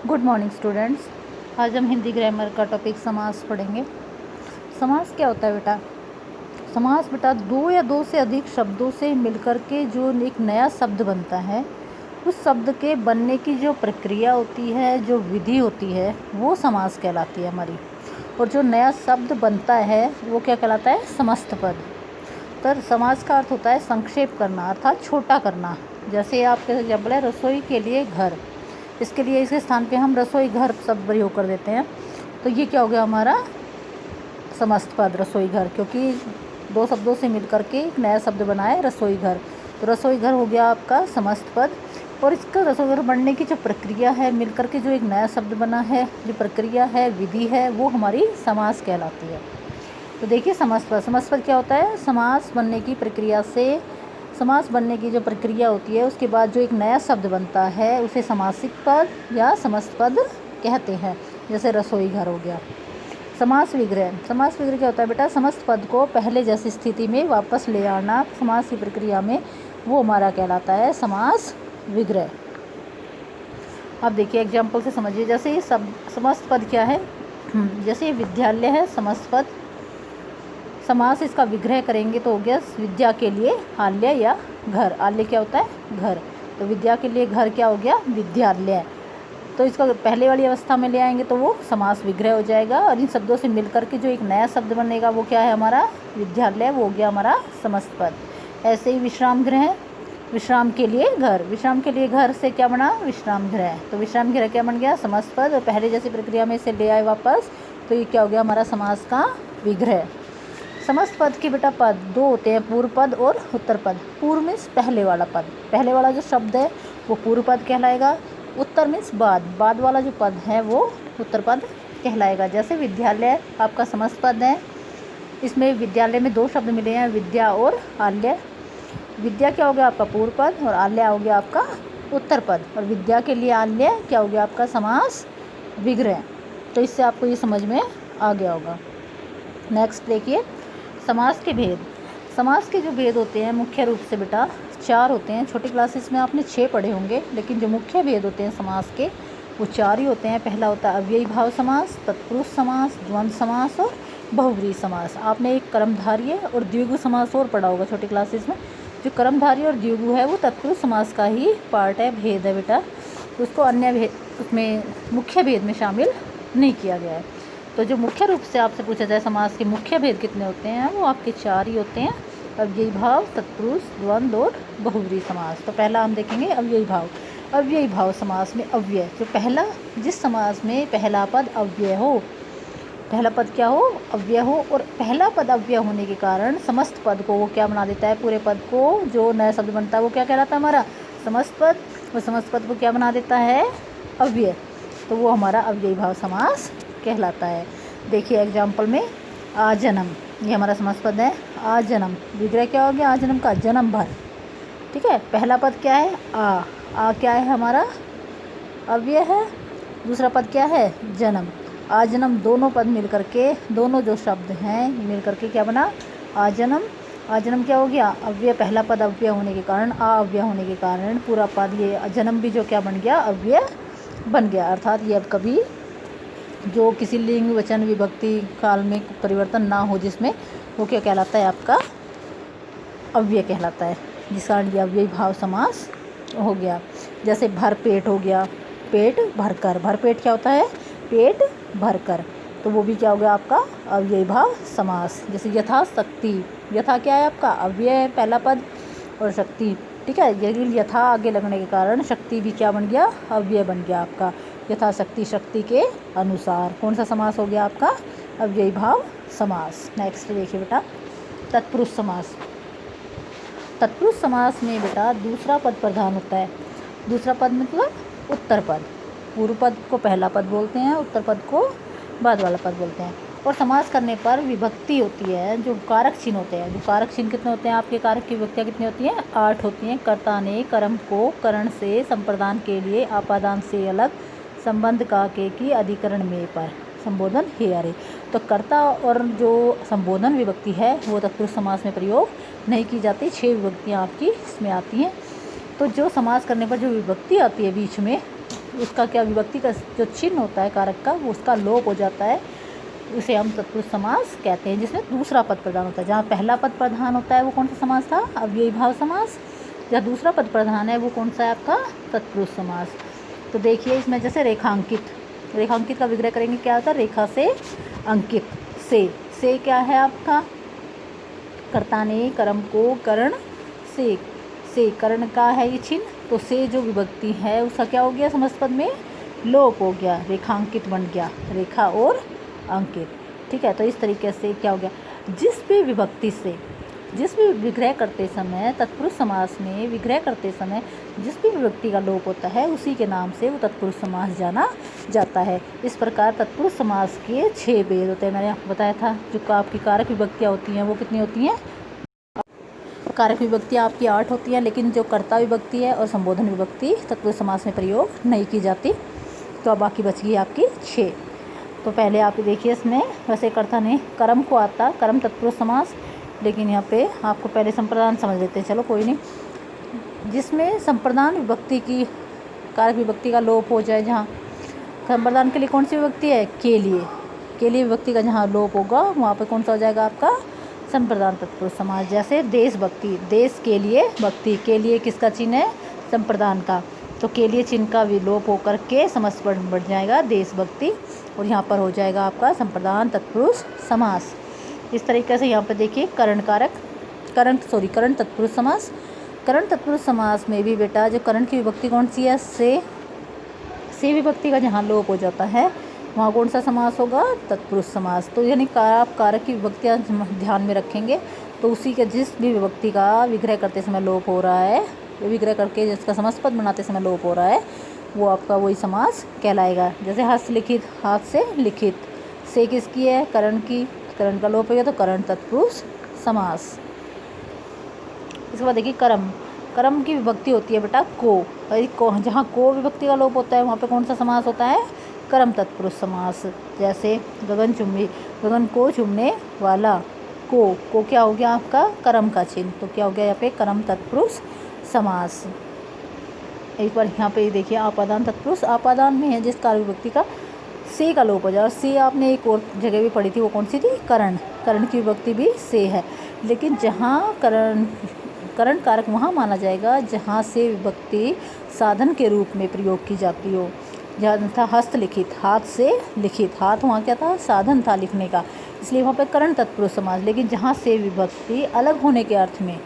Good morning students. आज हम Hindi grammar का टॉपिक समास पढ़ेंगे। समास क्या होता है बेटा? समास बेटा दो या दो से अधिक शब्दों से मिलकर के जो एक नया शब्द बनता है, उस शब्द के बनने की जो प्रक्रिया होती है, जो विधि होती है, वो समास कहलाती है हमारी। और जो नया शब्द बनता है वो क्या कहलाता है? समस्त पद। तो समास का अर्थ होता है संक्षेप करना, अर्थात छोटा करना। जैसे आपके एग्जाम्पल है रसोई के लिए घर, इसके लिए इसके स्थान पे हम रसोई घर शब्द प्रयोग कर देते हैं। तो ये क्या हो गया हमारा? समस्त पद रसोई घर, क्योंकि दो शब्दों से मिलकर के एक नया शब्द बना है रसोई घर। तो रसोई घर हो गया आपका समस्त पद। और इसका रसोई घर बनने की जो प्रक्रिया है, मिलकर के जो एक नया शब्द बना है, जो प्रक्रिया है, विधि है, वो हमारी समास कहलाती है। तो देखिए समस्त पद क्या होता है? समास बनने की प्रक्रिया से, समास बनने की जो प्रक्रिया होती है उसके बाद जो एक नया शब्द बनता है उसे समासिक पद या समस्त पद कहते हैं। जैसे रसोई घर हो गया। समास विग्रह क्या होता है बेटा? समस्त पद को पहले जैसी स्थिति में वापस ले आना समास की प्रक्रिया में, वो हमारा कहलाता है समास विग्रह। अब देखिए एग्जाम्पल से समझिए। जैसे ये सब समस्त पद क्या है? जैसे ये विद्यालय है, समस्त पद। समास इसका विग्रह करेंगे तो हो गया विद्या के लिए आल्य या घर। आल्य क्या होता है? घर। तो विद्या के लिए घर क्या हो गया? विद्यालय। तो इसका पहले वाली अवस्था में ले आएंगे तो वो समास विग्रह हो जाएगा। और इन शब्दों से मिलकर के जो एक नया शब्द बनेगा वो क्या है हमारा? विद्यालय। वो हो गया हमारा समस्त पद। ऐसे ही विश्राम गृह, विश्राम के लिए घर। विश्राम के लिए घर से क्या बना? विश्राम गृह। तो विश्राम गृह क्या बन गया? समस्त पद। और पहले जैसी प्रक्रिया में इसे ले आए वापस, तो ये क्या हो गया हमारा? समास का विग्रह। समस्त पद के बेटा पद दो होते हैं, पूर्व पद और उत्तर पद। पूर्व मीन्स पहले वाला पद, पहले वाला जो शब्द है वो पूर्व पद कहलाएगा। उत्तर मीन्स बाद, बाद वाला जो पद है वो उत्तर पद कहलाएगा। जैसे विद्यालय आपका समस्त पद है, इसमें विद्यालय में दो शब्द मिले हैं, विद्या और आल्य। विद्या क्या हो गया आपका? पूर्व पद, और आल्य हो गया आपका उत्तर पद। और विद्या के लिए आल्य क्या हो गया आपका? समास विग्रह। तो इससे आपको ये समझ में आ गया होगा। नेक्स्ट देखिए समास के भेद। समास के जो भेद होते हैं मुख्य रूप से बेटा चार होते हैं। छोटी क्लासेस में आपने 6 पढ़े होंगे, लेकिन जो मुख्य भेद होते हैं समास के वो 4 ही होते हैं। पहला होता है अव्ययी भाव समास, तत्पुरुष समास, द्वंद्व समास और बहुव्रीहि समास। आपने एक कर्मधारय और द्विगु समास और पढ़ा होगा छोटी क्लासेस में। जो कर्मधारय और द्विगु है वो तत्पुरुष समास का ही पार्ट है, भेद है बेटा। उसको अन्य भेद, उसमें मुख्य भेद में शामिल नहीं किया गया है। तो जो मुख्य रूप से आपसे पूछा जाए समास के मुख्य भेद कितने होते हैं, वो आपके 4 ही होते हैं। अव्ययी भाव, तत्पुरुष, द्वंद्व और बहुव्रीहि समास। तो पहला हम देखेंगे अव्ययी भाव। अव्ययी भाव समास में अव्यय, जो पहला, जिस समास में पहला पद अव्यय हो, पहला पद क्या हो? अव्यय हो। और पहला पद अव्यय होने के कारण समस्त पद को वो क्या बना देता है? पूरे पद को जो नया शब्द बनता है वो क्या कहलाता है हमारा? समस्त पद। और समस्त पद को क्या बना देता है? अव्यय। तो वो हमारा अव्ययी भाव समास कहलाता है। देखिए एग्जाम्पल में आजन्म, ये हमारा समस्त पद है। आजन्म विग्रह क्या हो गया? आजन्म का जन्म भर। ठीक है। पहला पद क्या है? आ क्या है हमारा? अव्यय है। दूसरा पद क्या है? जन्म। आजन्म दोनों पद मिलकर के, दोनों जो शब्द हैं मिलकर के क्या बना? आजन्म। आजन्म क्या हो गया? अव्यय। पहला पद अव्यय होने के कारण, अव्यय होने के कारण पूरा पद ये जन्म भी जो क्या बन गया? अव्यय बन गया। अर्थात ये अब कभी जो किसी लिंग, वचन, विभक्ति काल में परिवर्तन ना हो, जिसमें वो क्या कहलाता है? आपका अव्यय कहलाता है, जिस कारण ये अव्ययी भाव समास हो गया। जैसे भर पेट हो गया, पेट भरकर। भर पेट क्या होता है? पेट भरकर। तो वो भी क्या हो गया आपका? अव्ययी भाव समास। जैसे यथा शक्ति, यथा क्या है आपका? अव्यय है पहला पद, और शक्ति, ठीक है, यदि यथा आगे लगने के कारण शक्ति भी क्या बन गया? अव्यय बन गया आपका। यथाशक्ति, शक्ति के अनुसार। कौन सा समास हो गया आपका? अव्ययी भाव समास। नेक्स्ट देखिए बेटा तत्पुरुष समास। तत्पुरुष समास में बेटा दूसरा पद प्रधान होता है। दूसरा पद मतलब उत्तर पद। पूर्व पद को पहला पद बोलते हैं, उत्तर पद को बाद वाला पद बोलते हैं। और समास करने पर विभक्ति होती है, जो कारक चिन्ह होते हैं। जो कारक चिन्ह कितने होते हैं आपके? कारक की विभक्तियाँ कितनी होती हैं? 8 होती हैं। कर्ता ने कर्म को करण से संप्रदान के लिए आपादान से अलग संबंध का के की अधिकरण में पर संबोधन हे अरे। तो कर्ता और जो संबोधन विभक्ति है वो तत्पुरुष समास में प्रयोग नहीं की जाती। 6 विभक्तियाँ आपकी इसमें आती हैं। तो जो समास करने पर जो विभक्ति आती है बीच में, उसका क्या विभक्ति का जो चिन्ह होता है कारक का वो उसका लोप हो जाता है, उसे हम तत्पुरुष समास कहते हैं, जिसमें दूसरा पद प्रधान होता है। जहाँ पहला पद प्रधान होता है वो कौन सा समास था? अव्ययी भाव समास। जहाँ दूसरा पद प्रधान है वो कौन सा है आपका? तत्पुरुष समास। तो देखिए इसमें जैसे रेखांकित का विग्रह करेंगे, क्या होता है? रेखा से अंकित। से क्या है आपका? कर्ता ने कर्म को करण से करण का है ये चिन्ह, तो से जो विभक्ति है उसका क्या हो गया? समस्त पद में लोप हो गया, रेखांकित बन गया, रेखा और अंकित। ठीक है, तो इस तरीके से क्या हो गया? जिस भी विभक्ति से जिस भी विग्रह करते समय, तत्पुरुष समास में विग्रह करते समय जिस भी विभक्ति का लोप होता है उसी के नाम से वो तत्पुरुष समास जाना जाता है। इस प्रकार तत्पुरुष समास के 6 भेद होते हैं। मैंने आपको बताया था जो आपकी कारक विभक्तियाँ होती हैं वो कितनी होती हैं? कारक विभक्तियाँ आपकी 8 होती हैं, लेकिन जो कर्ता विभक्ति है और संबोधन विभक्ति तत्पुरुष समास में प्रयोग नहीं की जाती। तो अब बाकी बच गई आपकी 6। तो पहले आप देखिए इसमें वैसे कर्ता ने कर्म को आता कर्म तत्पुरुष समास, लेकिन यहाँ पे आपको पहले संप्रदान समझ लेते हैं। चलो कोई नहीं, जिसमें संप्रदान विभक्ति की कारक विभक्ति का लोप हो जाए, जहाँ संप्रदान के लिए कौन सी विभक्ति है? के लिए विभक्ति का जहाँ लोप होगा वहाँ पे कौन सा हो जाएगा आपका? संप्रदान तत्पुरुष समास। जैसे देशभक्ति, देश के लिए भक्ति, के लिए किसका चिन्ह है? संप्रदान का, तो के लिए चिन्ह का विलोप होकर के समस्त बढ़ जाएगा देशभक्ति, और यहाँ पर हो जाएगा आपका संप्रदान तत्पुरुष समास। इस तरीके से यहाँ पर देखिए करण तत्पुरुष समास। करण तत्पुरुष समास में भी बेटा जो करण की विभक्ति कौन सी है? से विभक्ति का जहाँ लोप हो जाता है वहाँ कौन सा समास होगा? तत्पुरुष समास। तो यानी आप कारक की विभक्तियाँ ध्यान में रखेंगे तो उसी के जिस भी विभक्ति का विग्रह करते समय लोप हो रहा है, विग्रह करके जिसका समस्त पद बनाते समय लोप हो रहा है, वो आपका वही समास कहलाएगा। जैसे हस्तलिखित, हाथ से लिखित, से किसकी है? करण की, करण का लोप हो गया तो करण तत्पुरुष समास। इसके बाद देखिए कर्म की विभक्ति होती है बेटा को, जहाँ को विभक्ति का लोप होता है वहाँ पे कौन सा समास होता है? कर्म तत्पुरुष समास। जैसे गगन को चूमने वाला, को क्या हो गया आपका? कर्म का चिन्ह, तो क्या हो गया यहाँ पे? कर्म तत्पुरुष समास। एक बार यहाँ पे देखिए आपादान तत्पुरुष, आपादान में है जिस कारक विभक्ति का से का लोप हो जाए, और से आपने एक और जगह भी पढ़ी थी, वो कौन सी थी? करण की विभक्ति भी से है, लेकिन जहाँ करण कारक वहाँ माना जाएगा जहाँ से विभक्ति साधन के रूप में प्रयोग की जाती हो। जहाँ था हस्तलिखित, हाथ से लिखित, हाथ वहाँ क्या था? साधन था लिखने का, इसलिए वहाँ पे करण तत्पुरुष समास। लेकिन जहाँ से विभक्ति अलग होने के अर्थ में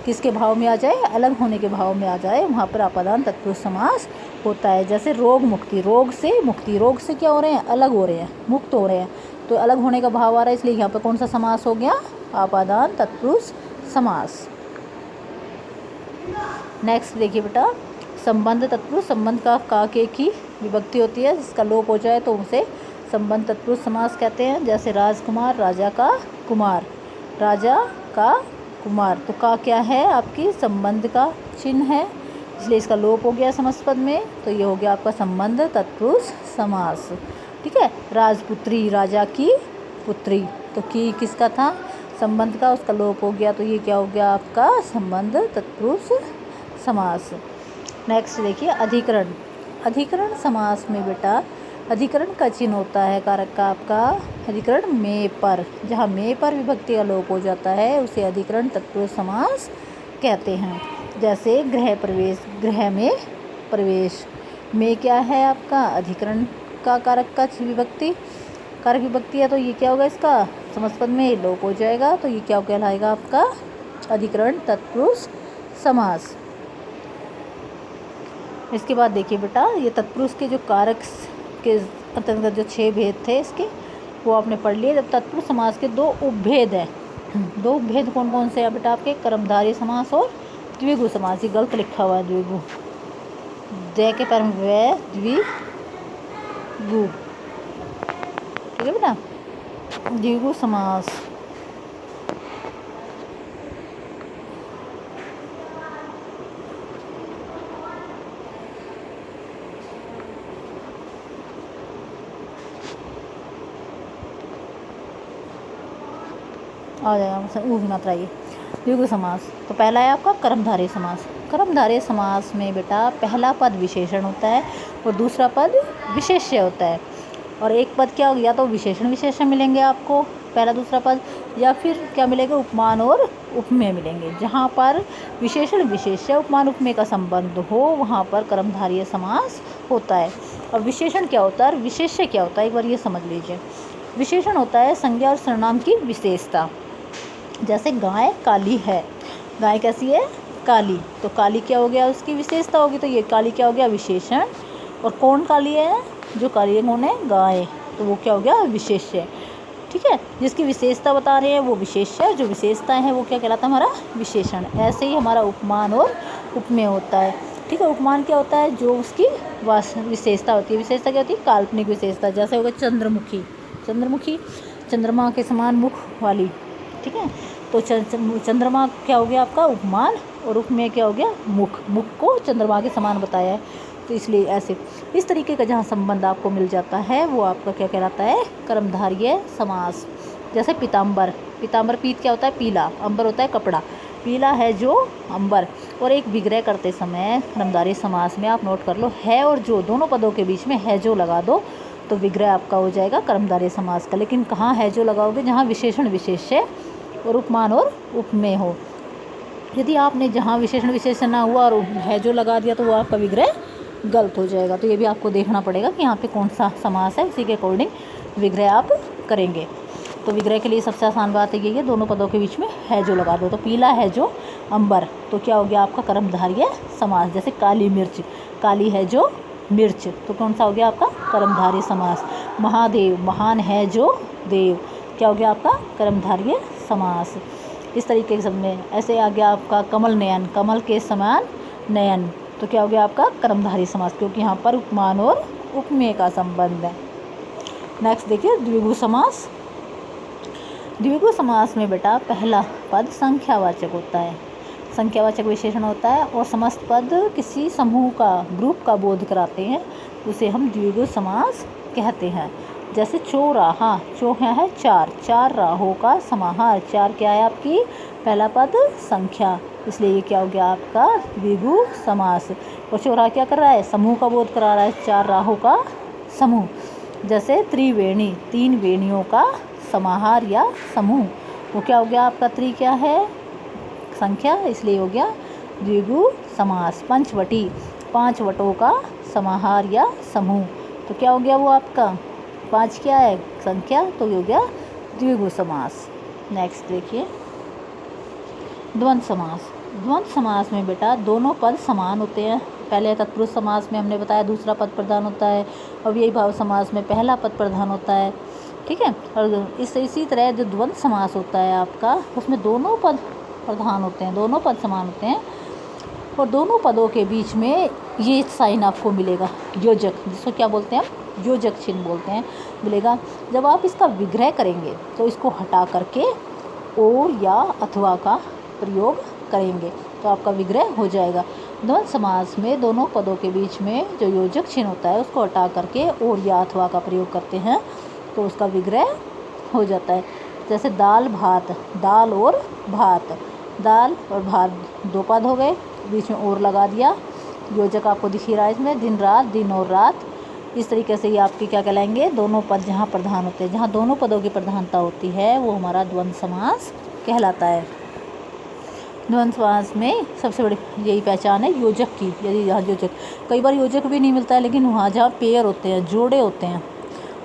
किसके भाव में आ जाए? अलग होने के भाव में आ जाए, वहाँ पर आपादान तत्पुरुष समास होता है। जैसे रोग मुक्ति, रोग से क्या हो रहे हैं? अलग हो रहे हैं, मुक्त हो रहे हैं, तो अलग होने का भाव आ रहा है, इसलिए यहाँ पर कौन सा समास हो गया? आपादान तत्पुरुष समास। नेक्स्ट देखिए बेटा संबंध तत्पुरुष। संबंध का के की विभक्ति होती है, जिसका लोप हो जाए तो उसे संबंध तत्पुरुष समास कहते हैं। जैसे राजकुमार, राजा का कुमार, तो का क्या है? आपकी संबंध का चिन्ह है, इसलिए इसका लोप हो गया समस्त पद में, तो ये हो गया आपका संबंध तत्पुरुष समास। ठीक है। राजपुत्री, राजा की पुत्री, तो की किसका था? संबंध का, उसका लोप हो गया, तो ये क्या हो गया आपका? संबंध तत्पुरुष समास। नेक्स्ट देखिए अधिकरण समास में बेटा अधिकरण का चिन्ह होता है कारक का आपका अधिकरण में पर, जहाँ में पर विभक्ति का लोप हो जाता है उसे अधिकरण तत्पुरुष समास कहते हैं। जैसे गृह में प्रवेश में क्या है आपका? अधिकरण का कारक का विभक्ति है, तो ये क्या होगा? इसका समस्त पद में लोप हो जाएगा, तो ये क्या कहलाएगा? आपका अधिकरण तत्पुरुष समास। इसके बाद देखिए बेटा ये तत्पुरुष के जो कारक के अंतर्गत जो 6 भेद थे इसके, वो आपने पढ़ लिए। जब तत्पुरुष समास के 2 उपभेद हैं, 2 उपभेद कौन कौन से हैं बेटा? आपके कर्मधारय समास और द्विगु समास। ये गलत लिखा हुआ है, द्विगु, द के पर व द्विगु, ठीक है बेटा, द्विगु समास। आ जाएगा ऊ की मात्रा ये द्विगु समास। तो पहला है आपका कर्मधारय समास, कर्मधारय समास में बेटा पहला पद विशेषण होता है और दूसरा पद विशेष्य होता है। और एक पद क्या होगा, या तो विशेषण विशेष्य मिलेंगे आपको पहला दूसरा पद, या फिर क्या मिलेगा, उपमान और उपमेय मिलेंगे। जहाँ पर विशेषण विशेष्य उपमान उपमेय का संबंध हो वहाँ पर कर्मधारय समास होता है। और विशेषण क्या होता है और विशेष्य क्या होता है, एक बार ये समझ लीजिए। विशेषण होता है संज्ञा और सर्वनाम की विशेषता। जैसे गाय काली है, गाय कैसी है, काली, तो काली क्या हो गया, उसकी विशेषता होगी, तो ये काली क्या हो गया, विशेषण। और कौन काली है, जो काली है कौन है, गाय, तो वो क्या हो गया, विशेष्य। ठीक है, जिसकी विशेषता बता रहे हैं वो विशेष्य, जो विशेषताएं हैं वो क्या कहलाता है, हमारा विशेषण। ऐसे ही हमारा उपमान और उपमेय होता है। ठीक है, उपमान क्या होता है, जो उसकी विशेषता होती है। विशेषता क्या होती है, काल्पनिक विशेषता। जैसे हो गया चंद्रमुखी, चंद्रमुखी चंद्रमा के समान मुख वाली। ठीक है, तो चंद्रमा क्या हो गया आपका उपमान, और उपमेय क्या हो गया, मुख, मुख को चंद्रमा के समान बताया है, तो इसलिए ऐसे इस तरीके का जहाँ संबंध आपको मिल जाता है वो आपका क्या कहलाता है, कर्मधारय समास। जैसे पीताम्बर, पीताम्बर पीत क्या होता है, पीला, अंबर होता है कपड़ा, पीला है जो अंबर। और एक विग्रह करते समय कर्मधारय समास में आप नोट कर लो, है और जो दोनों पदों के बीच में है जो लगा दो तो विग्रह आपका हो जाएगा कर्मधारय समास का। लेकिन कहाँ है जो लगाओगे, जहाँ विशेषण विशेष्य और उपमान और उपमेय हो। यदि आपने जहाँ विशेषण विशेष्य ना हुआ और है जो लगा दिया तो वो आपका विग्रह गलत हो जाएगा। तो ये भी आपको देखना पड़ेगा कि यहाँ पे कौन सा समास है, उसी के अकॉर्डिंग विग्रह आप करेंगे। तो विग्रह के लिए सबसे आसान बात है ये, दोनों पदों के बीच में है जो लगा दो। तो पीला है जो अंबर, तो क्या हो गया आपका कर्मधारय समास। जैसे काली मिर्च, काली है जो मिर्च, तो कौन सा हो गया आपका कर्मधारय समास। महादेव, महान है जो देव, क्या हो गया आपका कर्मधारय समास। इस तरीके के सब में ऐसे आ गया आपका कमल नयन, कमल के समान नयन, तो क्या हो गया आपका कर्मधारय समास, क्योंकि यहाँ पर उपमान और उपमेय का संबंध है। नेक्स्ट देखिए द्विगु समास। द्विगु समास में बेटा पहला पद संख्यावाचक होता है, संख्यावाचक विशेषण होता है, और समस्त पद किसी समूह का, ग्रुप का बोध कराते हैं, उसे हम द्विगु समास कहते हैं। जैसे चौराहा, चौ क्या है, चार, चार राहों का समाहार, चार क्या है आपकी पहला पद संख्या, इसलिए ये क्या हो गया आपका द्विगु समास। और चौराहा क्या कर रहा है, समूह का बोध करा रहा है, चार राहों का समूह। जैसे त्रिवेणी, तीन वेणियों का समाहार या समूह, वो क्या हो गया आपका, त्रि क्या है संख्या, इसलिए हो गया द्विगु समास। पंचवटी, पांच वटों का समाहार या समूह, तो क्या हो गया वो आपका, पांच क्या है संख्या, तो ये हो गया द्विगु समास। नेक्स्ट देखिए द्वंद्व समास। द्वंद्व समास में बेटा दोनों पद समान होते हैं। पहले तत्पुरुष समास में हमने बताया दूसरा पद प्रधान होता है, और यही भाव समास में पहला पद प्रधान होता है। ठीक है, और इसी तरह जो द्वंद्व समास होता है आपका, उसमें दोनों पद प्रधान होते हैं, दोनों पद समान होते हैं, और दोनों पदों के बीच में ये साइन आपको मिलेगा योजक, जिसको क्या बोलते हैं हम, योजक चिन्ह बोलते हैं, मिलेगा। जब आप इसका विग्रह करेंगे तो इसको हटा करके और या अथवा का प्रयोग करेंगे तो आपका विग्रह हो जाएगा। द्वंद्व समास में दोनों पदों के बीच में जो योजक चिन्ह होता है उसको हटा करके और या अथवा का प्रयोग करते हैं तो उसका विग्रह हो जाता है। जैसे दाल भात, दाल और भात, दाल और भात दो पद हो गए, बीच में और लगा दिया, योजक आपको दिख ही रहा है इसमें, दिन रात, दिन और रात। इस तरीके से ये आपके क्या कहलाएंगे, दोनों पद जहाँ प्रधान होते हैं, जहाँ दोनों पदों की प्रधानता होती है वो हमारा द्वंद्व समास कहलाता है। द्वंद्व समास में सबसे बड़ी यही पहचान है योजक की। यदि यहाँ योजक, कई बार योजक भी नहीं मिलता है, लेकिन वहाँ जहाँ पेयर होते हैं, जोड़े होते हैं,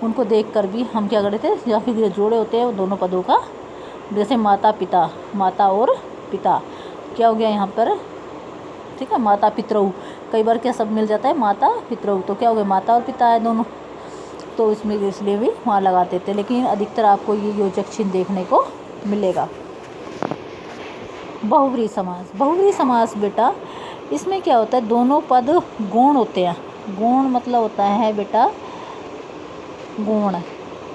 उनको देखकर भी हम क्या करते थे, या फिर जो जोड़े होते हैं वो दोनों पदों का, जैसे माता पिता, माता और पिता, क्या हो गया यहाँ पर, ठीक है, माता पितरऊ, कई बार क्या सब मिल जाता है माता पितरऊ, तो क्या हो गया माता और पिता है दोनों, तो इसमें इसलिए भी वहाँ लगाते थे, लेकिन अधिकतर आपको ये योजक चिन्ह देखने को मिलेगा। बहुव्रीहि समास। बहुव्रीहि समास बेटा इसमें क्या होता है, दोनों पद गौण होते हैं। गौण मतलब होता है बेटा, गौण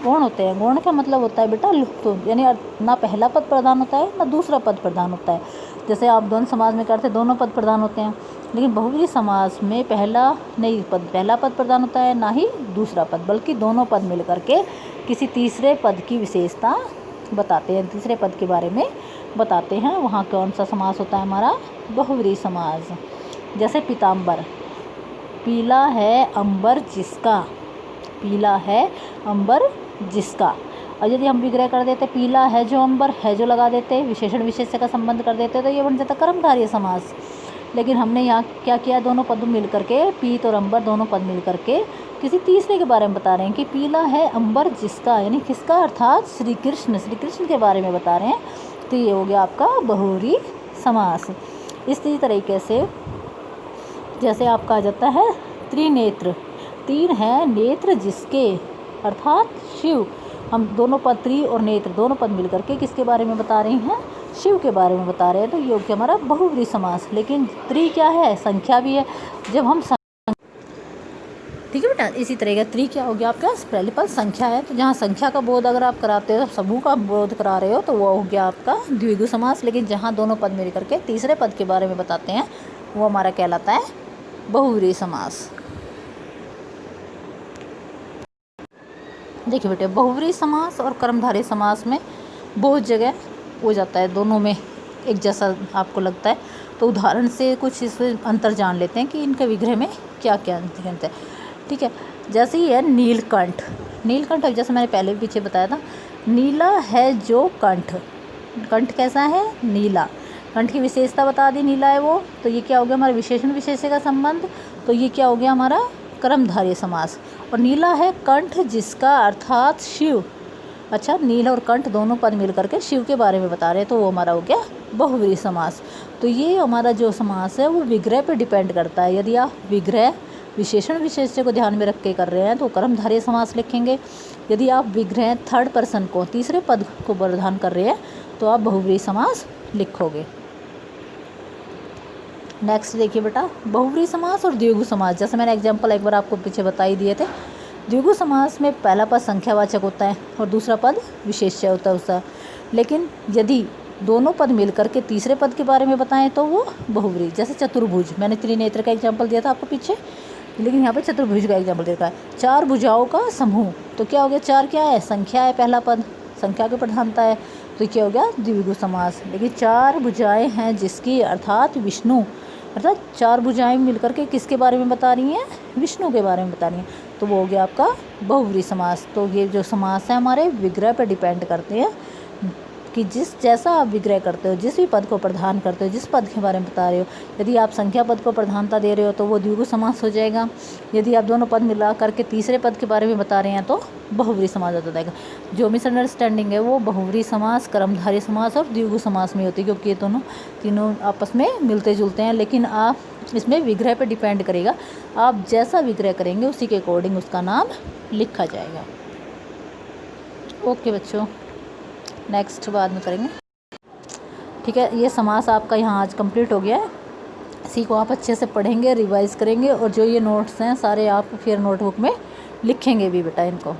गौण होते हैं। गौण का मतलब होता है बेटा तो यानी ना पहला पद प्रधान होता है ना दूसरा पद प्रधान होता है। जैसे आप द्वंद्व समास में करते दोनों पद प्रधान होते हैं, लेकिन बहुव्रीहि समास में पहला पद प्रधान होता है, ना ही दूसरा पद, बल्कि दोनों पद मिल करके किसी तीसरे पद की विशेषता बताते हैं, तीसरे पद के बारे में बताते हैं वहाँ कौन सा समास होता है हमारा बहुव्रीहि समास। जैसे पीताम्बर, पीला है अंबर जिसका, पीला है अंबर जिसका। और यदि हम विग्रह कर देते पीला है जो अंबर है जो लगा देते, विशेषण विशेष्य का संबंध कर देते, तो ये बन जाता कर्मधारय समास। लेकिन हमने यहाँ क्या किया, दोनों पद मिल करके, पीत और अंबर दोनों पद मिल करके किसी तीसरे के बारे में बता रहे हैं कि पीला है अंबर जिसका, यानी किसका, अर्थात श्री कृष्ण, श्री कृष्ण के बारे में बता रहे हैं। तो ये हो गया आपका बहुव्रीहि समास। इसी तरीके से जैसे आपका आ जाता है त्रिनेत्र, तीन है नेत्र जिसके, अर्थात शिव। हम दोनों पद त्रि और नेत्र दोनों पद मिल करके किसके बारे में बता रहे हैं, शिव के बारे में बता रहे हैं। तो ये हो गया हमारा बहुव्रीहि समास। लेकिन त्रि क्या है, संख्या भी है। जब हम ठीक है बेटा, इसी तरह का त्रि क्या हो गया आपका, पहले पद संख्या है, तो जहाँ संख्या का बोध अगर आप कराते हो, समूह का बोध करा रहे हो, तो वो हो गया आपका द्विगु समास। लेकिन जहाँ दोनों पद मिल करके तीसरे पद के बारे में बताते हैं, वो हमारा कहलाता है बहुव्रीहि समास। देखिए बेटे, बहुव्रीहि समास और कर्मधारय समास में बहुत जगह हो जाता है, दोनों में एक जैसा आपको लगता है। तो उदाहरण से कुछ इसमें अंतर जान लेते हैं कि इनके विग्रह में क्या क्या अंतर है। ठीक है, जैसे ही है नीलकंठ, नीलकंठ जैसे मैंने पहले भी पीछे बताया था, नीला है जो कंठ, कंठ कैसा है, नीला। कंठ की विशेषता बता दी, नीला है वो। तो ये क्या हो गया हमारा विशेषण विशेष्य का संबंध। तो ये क्या हो गया हमारा कर्मधारय समास। और नीला है कंठ जिसका, अर्थात शिव। अच्छा, नील और कंठ दोनों पद मिल करके शिव के बारे में बता रहे हैं, तो वो हमारा हो गया बहुव्रीहि समास। तो ये हमारा जो समास है वो विग्रह पे डिपेंड करता है। यदि आप विग्रह विशेषण विशेष्य को ध्यान में रख के कर रहे हैं तो कर्मधारय समास लिखेंगे। यदि आप विग्रह थर्ड पर्सन को, तीसरे पद को प्रधान कर रहे हैं, तो आप बहुव्रीहि समास लिखोगे। नेक्स्ट देखिए बेटा, बहुव्रीहि समास और द्विगु समास। जैसे मैंने एग्जाम्पल एक बार आपको पीछे बता ही दिए थे। द्विगु समास में पहला पद संख्यावाचक होता है और दूसरा पद विशेष्य होता है उसका। लेकिन यदि दोनों पद मिल करके तीसरे पद के बारे में बताएं तो वो बहुव्रीहि। जैसे चतुर्भुज, मैंने त्रिनेत्र का एग्जाम्पल दिया था आपको पीछे, लेकिन यहाँ पे चतुर्भुज का एग्जाम्पल देखा है। चार भुजाओं का समूह, तो क्या हो गया, चार क्या है, संख्या है, पहला पद संख्या की प्रधानता है, तो क्या हो गया द्विगु समास। लेकिन चार भुजाएं हैं जिसकी, अर्थात विष्णु, अर्थात चार भुजाएं मिलकर के किसके बारे में बता रही हैं, विष्णु के बारे में बता रही हैं, तो वो हो गया आपका बहुव्रीहि समास। तो ये जो समास है हमारे विग्रह पर डिपेंड करते हैं कि जिस जैसा आप विग्रह करते हो, जिस भी पद को प्रधान करते हो, जिस पद के बारे में बता रहे हो। यदि आप संख्या पद को प्रधानता दे रहे हो तो वो द्विगु समास हो जाएगा। यदि आप दोनों पद मिला करके तीसरे पद के बारे में बता रहे हैं तो बहुव्रीहि समास हो जाएगा। जो मिसअंडरस्टैंडिंग है वो बहुव्रीहि समास, कर्मधारय समास और द्विगु समास में होती है, क्योंकि ये तीनों आपस में मिलते जुलते हैं। लेकिन आप इसमें विग्रह पर डिपेंड करेगा, आप जैसा विग्रह करेंगे उसी के अकॉर्डिंग उसका नाम लिखा जाएगा। ओके बच्चों, नेक्स्ट बाद में करेंगे। ठीक है, ये समास आपका यहाँ आज कंप्लीट हो गया है। इसी को आप अच्छे से पढ़ेंगे, रिवाइज करेंगे, और जो ये नोट्स हैं सारे आप फिर नोटबुक में लिखेंगे भी बेटा इनको।